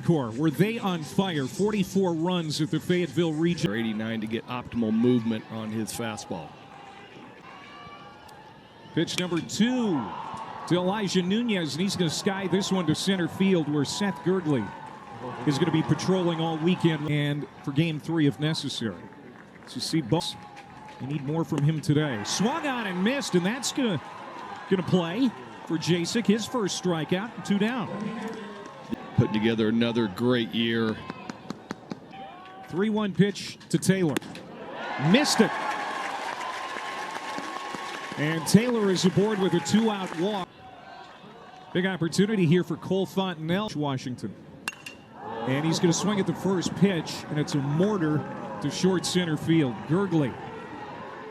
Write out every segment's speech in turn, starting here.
Corps, were they on fire? 44 runs at the Fayetteville region. 89 to get optimal movement on his fastball. Pitch number 2 to Elijah Nunez, and he's going to sky this one to center field, where Seth Gurgley is going to be patrolling all weekend and for game 3 if necessary. So see, both. You need more from him today. Swung on and missed, and that's going to play for Jacek. His first strikeout, 2 down. Putting together another great year. 3-1 pitch to Taylor. Missed it. And Taylor is aboard with a 2-out walk. Big opportunity here for Cole Fontenelle, Washington. And he's going to swing at the first pitch, and it's a mortar to short center field. Gurgley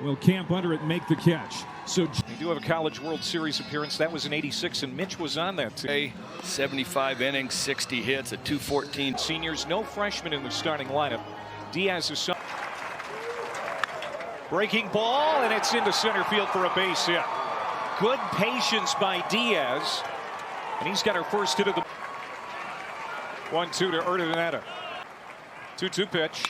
will camp under it and make the catch. So we do have a College World Series appearance. That was in '86, and Mitch was on that team. 75 innings, 60 hits, at 214. Seniors, no freshmen in the starting lineup. Diaz is breaking ball, and it's into center field for a base hit. Good patience by Diaz, and he's got our first hit of the 1-2 to Urdaneta. 2-2 pitch.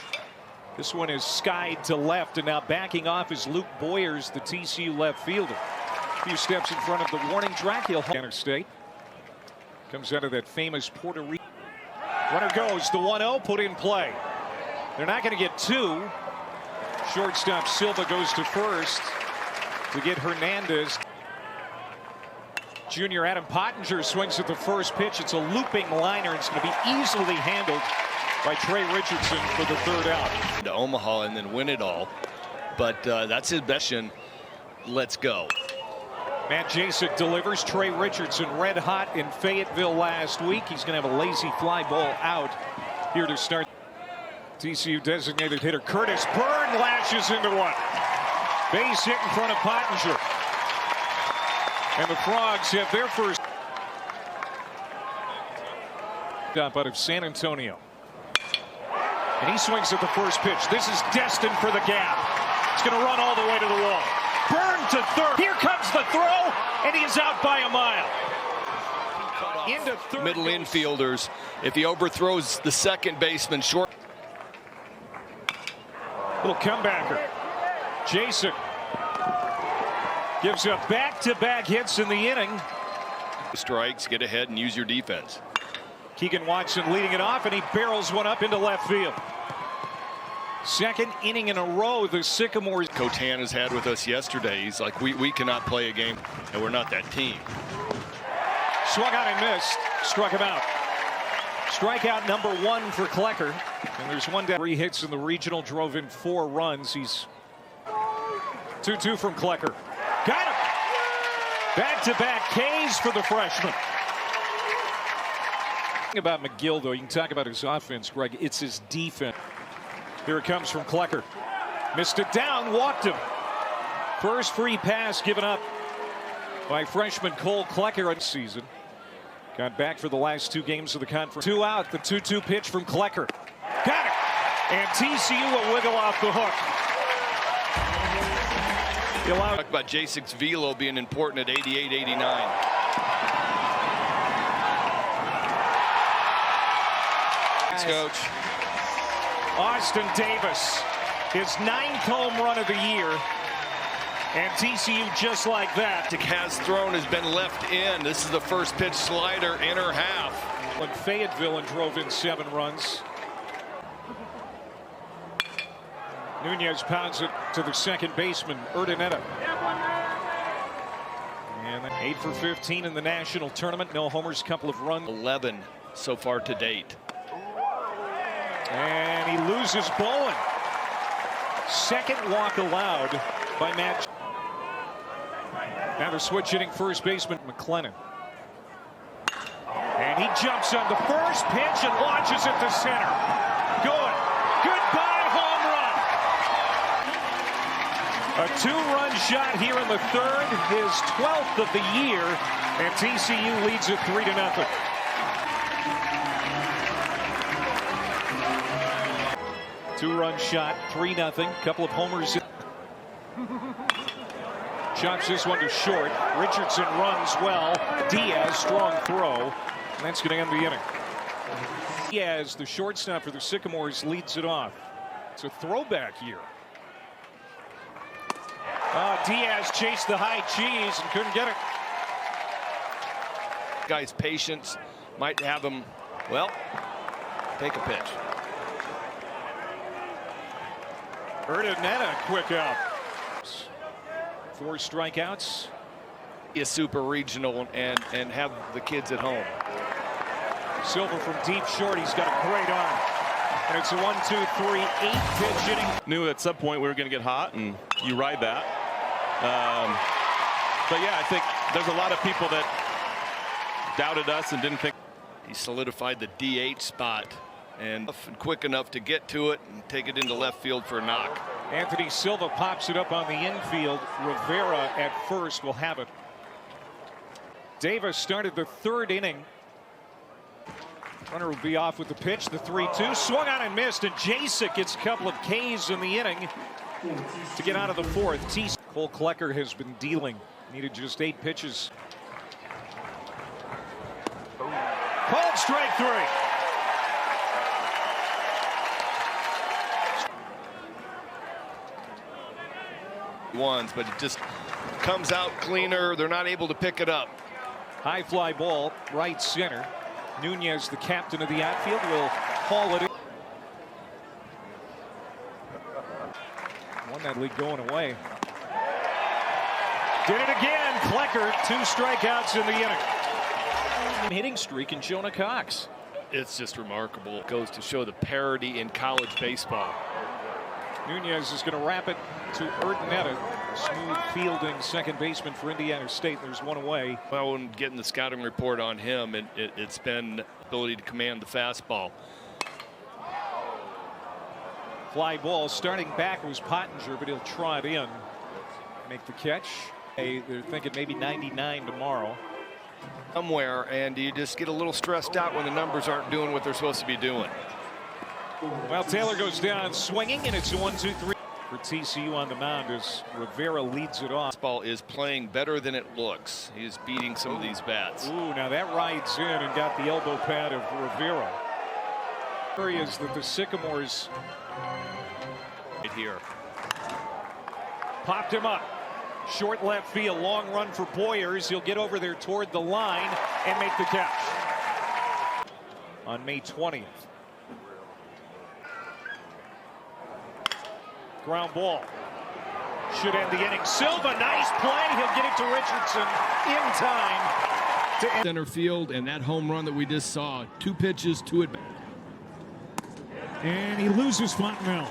This one is skied to left, and now backing off is Luke Boyers, the TCU left fielder. A few steps in front of the warning track. He'll interstate. Comes out of that famous Puerto Rico. Runner goes. The 1-0 put in play. They're not going to get 2. Shortstop Silva goes to first to get Hernandez. Junior Adam Pottinger swings at the first pitch. It's a looping liner. It's going to be easily handled by Trey Richardson for the 3rd out. To Omaha and then win it all. But that's his best. Let's go. Matt Jacek delivers. Trey Richardson red hot in Fayetteville last week. He's going to have a lazy fly ball out here to start. TCU designated hitter Curtis Byrne lashes into one. Base hit in front of Pottinger. And the Frogs have their first stop out of San Antonio. And he swings at the first pitch. This is destined for the gap. It's going to run all the way to the wall. Byrne to third. Here comes the throw, and he is out by a mile. Into third. Middle infielders. If he overthrows the second baseman short. Little comebacker. Jacek gives up back-to-back hits in the inning. Strikes, get ahead and use your defense. Keegan Watson leading it off, and he barrels one up into left field. Second inning in a row, the Sycamores. Cotan has had with us yesterday. He's like, we cannot play a game, and we're not that team. Swung on and missed. Struck him out. Strikeout number 1 for Klecker. And there's one down. 3 hits in the regional, drove in 4 runs. He's 2-2 from Klecker. Got him. Back-to-back Ks for the freshman. About McGill, though, you can talk about his offense, Greg. It's his defense. Here it comes from Klecker. Missed it down, walked him. First free pass given up by freshman Cole Klecker on season. Got back for the last 2 games of the conference. 2 out, the 2-2 pitch from Klecker. Got it! And TCU will wiggle off the hook. Talk about Jacek's velo being important at 88, 89. Coach. Austin Davis, his 9th home run of the year, and TCU just like that. Has thrown, has been left in. This is the first pitch slider, inner half. In Fayetteville and drove in 7 runs. Nunez pounds it to the second baseman, Urdaneta. And 8 for 15 in the national tournament. No homers, couple of runs. 11 so far to date. And he loses Bowen. Second walk allowed by Matt. Now they're switch hitting first baseman McLennan. And he jumps on the first pitch and launches it to center. Good. Goodbye home run. A 2-run shot here in the 3rd, his 12th of the year, and TCU leads it 3-0. Two-run shot, 3-0. Couple of homers. Chops this one to short. Richardson runs well. Diaz, strong throw. And that's going to end the inning. Diaz, the shortstop for the Sycamores, leads it off. It's a throwback year. Diaz chased the high cheese and couldn't get it. Guy's patience might have him, well, take a pitch. Urdaneta, quick out. 4 strikeouts. Is super regional and have the kids at home. Silva from deep short. He's got a great arm. And it's a 1-2-3, 8-pitch inning. Knew at some point we were going to get hot, and you ride that. But yeah, I think there's a lot of people that doubted us and didn't think. He solidified the DH spot and quick enough to get to it and take it into left field for a knock. Anthony Silva pops it up on the infield. Rivera at first will have it. Davis started the 3rd inning. Runner will be off with the pitch. The 3-2 swung on and missed, and Jasek gets a couple of Ks in the inning to get out of the 4th. Cole Klecker has been dealing. Needed just 8 pitches. Called strike 3. Ones, but it just comes out cleaner. They're not able to pick it up. High fly ball, right center. Nunez, the captain of the outfield, will haul it in. Won that lead going away. Did it again. Klecker, 2 strikeouts in the inning. Hitting streak in Jonah Cox. It's just remarkable. It goes to show the parity in college baseball. Nunez is going to wrap it to Urdaneta. Smooth fielding second baseman for Indiana State. There's one away. Well, when getting the scouting report on him, it's been ability to command the fastball. Fly ball starting back was Pottinger, but he'll try it in. Make the catch. They're thinking maybe 99 tomorrow. Somewhere, and you just get a little stressed out when the numbers aren't doing what they're supposed to be doing. Well, Taylor goes down swinging, and it's a 1-2-3 for TCU on the mound as Rivera leads it off. This ball is playing better than it looks. He is beating some of these bats. Ooh, now that rides in and got the elbow pad of Rivera. Areas that the Sycamores right here. Popped him up. Short left field, long run for Boyers. He'll get over there toward the line and make the catch. On May 20th. Ground ball. Should end the inning. Silva, nice play. He'll get it to Richardson in time to end. Center field, and that home run that we just saw. 2 pitches, 2 at bat. And he loses Fontenelle.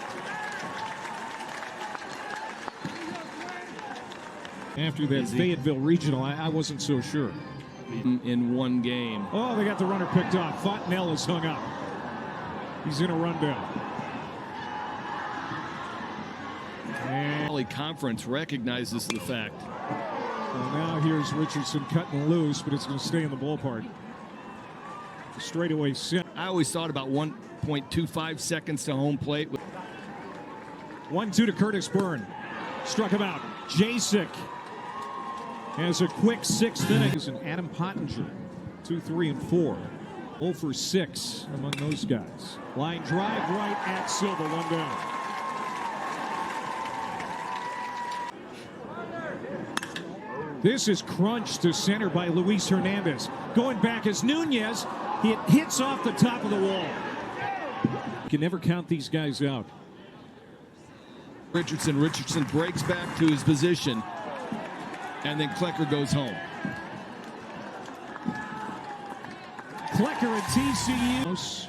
After that Fayetteville Regional, I wasn't so sure. In one game. Oh, they got the runner picked off. Fontenelle is hung up. He's in a rundown. And Valley Conference recognizes the fact. well, now here's Richardson cutting loose, but it's going to stay in the ballpark. Straightaway set. I always thought about 1.25 seconds to home plate. 1-2 to Curtis Byrne. Struck him out. Jasek has a quick 6th inning. And Adam Pottinger, 2, 3, and 4. 0 for 6 among those guys. Line drive right at Silva, 1 down. This is crunched to center by Luis Hernandez. Going back as Nunez. It hits off the top of the wall. You can never count these guys out. Richardson breaks back to his position, and then Klecker goes home. Klecker at TCU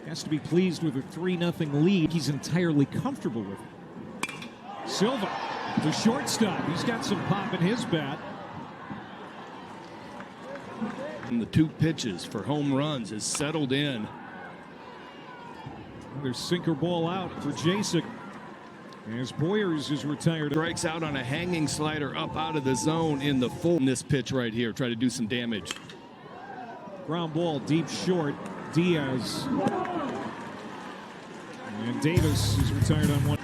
has to be pleased with a 3-0 lead. He's entirely comfortable with it. Silva, the shortstop. He's got some pop in his bat. And the 2 pitches for home runs has settled in. There's sinker ball out for Jasek. As Boyers is retired. Strikes out on a hanging slider up out of the zone in the full. This pitch right here, try to do some damage. Ground ball deep short. Diaz. And Davis is retired on 1.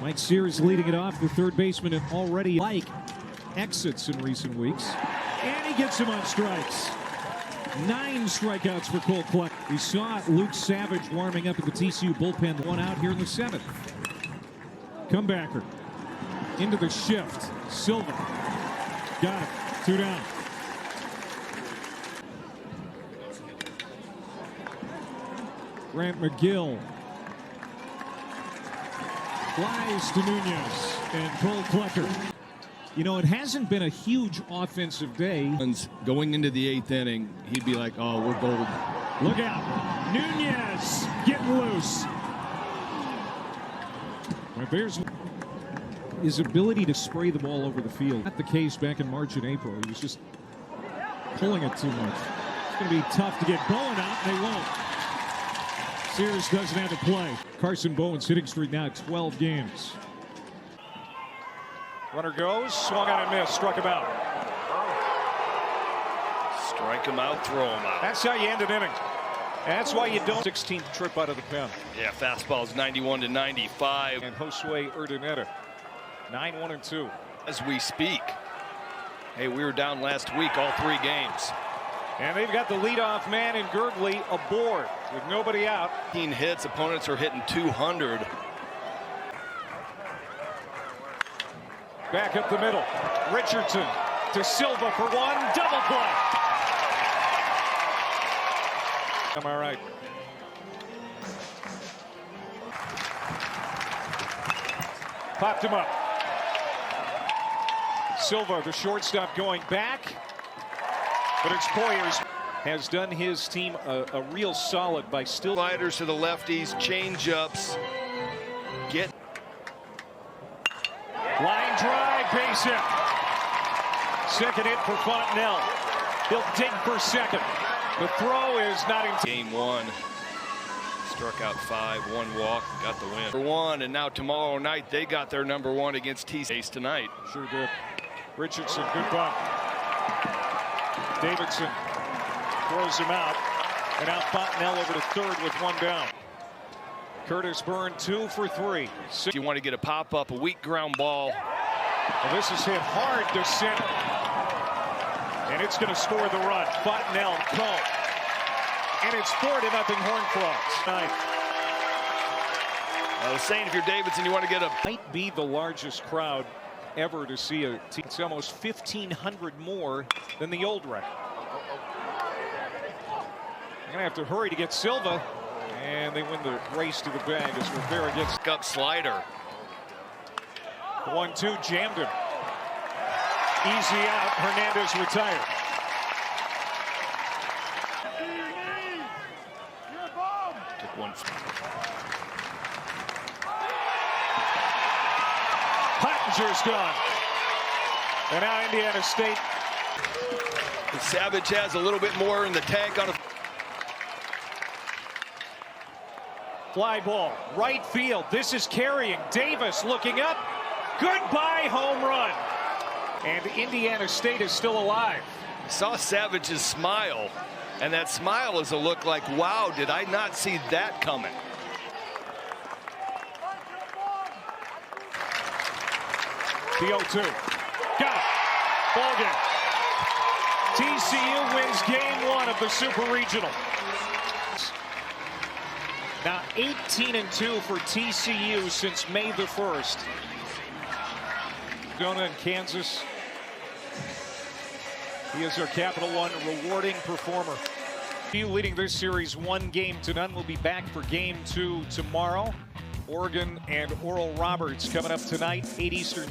Mike Sears leading it off. The third baseman and already exits in recent weeks. And he gets him on strikes. 9 strikeouts for Cole Kleck. We saw Luke Savage warming up at the TCU bullpen. One out here in the 7th. Comebacker. Into the shift. Silva. Got it. 2 down. Grant McGill. Flies to Nunez and Cole Klecker. You know, it hasn't been a huge offensive day. Going into the 8th inning, he'd be like, oh, we're gold. Look out. Nunez getting loose. Right, there's his ability to spray the ball over the field. Not the case back in March and April. He was just pulling it too much. It's going to be tough to get Bowen out, and they won't. Sears doesn't have to play. Carson Bowen's hitting streak now at 12 games. Runner goes, swung on and missed, struck him out. Strike him out, throw him out. That's how you end an inning. That's why you don't. 16th trip out of the pen. Yeah, fastball's 91 to 95. And Josue Urdaneta, 9-1-2. As we speak. Hey, we were down last week, all 3 games. And they've got the leadoff man in Gurgley aboard with nobody out. 15 hits, opponents are hitting 200. Back up the middle. Richardson to Silva for 1. Double play. Am I right? Popped him up. Silva, the shortstop, going back. But it's Poyers. Has done his team a real solid by still. Sliders to the lefties, change-ups. Get. Line drive, base hit. Second hit for Fontenelle. He'll dig for second. The throw is not in. Game 1. Struck out 5, 1 walk, got the win. For 1, and now tomorrow night they got their number 1 against TCU tonight. Sure did. Richardson, good bump. Davidson throws him out, and now Fontenelle over to third with 1 down. Curtis Byrne 2 for 3. If you want to get a pop-up, a weak ground ball. And this is hit hard to center. And it's going to score the run. Fontenelle, Cole. And it's 4-0 Horned Frogs. I was saying, if you're Davidson, you want to get a. Might be the largest crowd ever to see a team. It's almost 1,500 more than the old record. They're going to have to hurry to get Silva. And they win the race to the bag as Rivera gets Up slider. 1-2, jammed him. Easy out. Hernandez retired. Took 1. Pottinger's gone. And now Indiana State. Savage has a little bit more in the tank on a. Fly ball, right field. This is carrying. Davis looking up. Goodbye, home run. And Indiana State is still alive. Saw Savage's smile, and that smile is a look like, wow, did I not see that coming? The 0-2. Got it. Ball game. TCU wins game 1 of the Super Regional. Now 18-2 for TCU since May the 1st. Arizona and Kansas. He is our Capital One rewarding performer. TCU leading this series 1-0. We'll be back for game 2 tomorrow. Oregon and Oral Roberts coming up tonight, 8 Eastern.